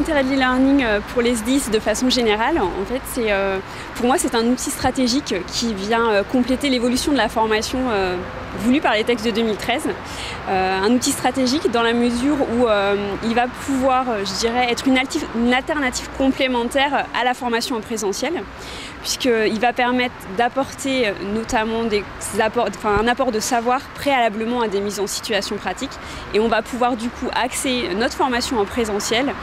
L'intérêt de l'e-learning pour les SDIS de façon générale, en fait, pour moi, c'est un outil stratégique qui vient compléter l'évolution de la formation voulue par les textes de 2013. Un outil stratégique dans la mesure où il va pouvoir, je dirais, être une alternative complémentaire à la formation en présentiel, puisqu'il va permettre d'apporter notamment un apport de savoir préalablement à des mises en situation pratiques, et on va pouvoir du coup axer notre formation en présentiel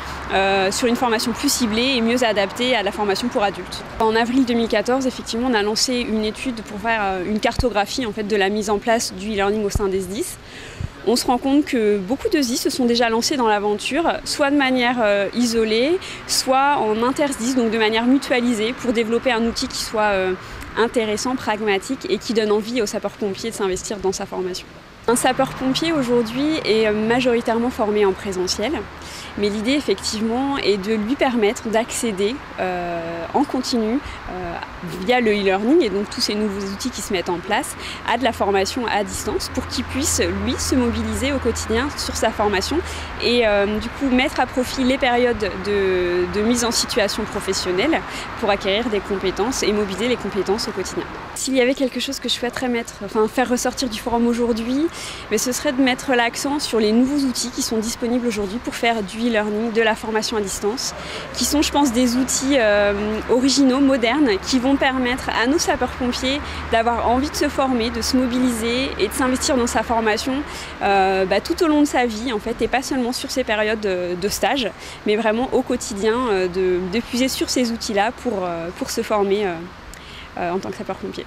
sur une formation plus ciblée et mieux adaptée à la formation pour adultes. En avril 2014, effectivement, on a lancé une étude pour faire une cartographie en fait, de la mise en place du e-learning au sein des SDIS. On se rend compte que beaucoup de SDIS se sont déjà lancés dans l'aventure, soit de manière isolée, soit en inter-SDIS, donc de manière mutualisée, pour développer un outil qui soit intéressant, pragmatique et qui donne envie aux sapeurs-pompiers de s'investir dans sa formation. Un sapeur-pompier aujourd'hui est majoritairement formé en présentiel, mais l'idée effectivement est de lui permettre d'accéder en continu via le e-learning et donc tous ces nouveaux outils qui se mettent en place à de la formation à distance pour qu'il puisse lui se mobiliser au quotidien sur sa formation et du coup mettre à profit les périodes de mise en situation professionnelle pour acquérir des compétences et mobiliser les compétences au quotidien. S'il y avait quelque chose que je souhaiterais faire ressortir du forum aujourd'hui, mais ce serait de mettre l'accent sur les nouveaux outils qui sont disponibles aujourd'hui pour faire du e-learning, de la formation à distance, qui sont, je pense, des outils originaux, modernes, qui vont permettre à nos sapeurs-pompiers d'avoir envie de se former, de se mobiliser et de s'investir dans sa formation tout au long de sa vie, en fait, et pas seulement sur ces périodes de stage, mais vraiment au quotidien, de puiser sur ces outils-là pour se former en tant que sapeur-pompier.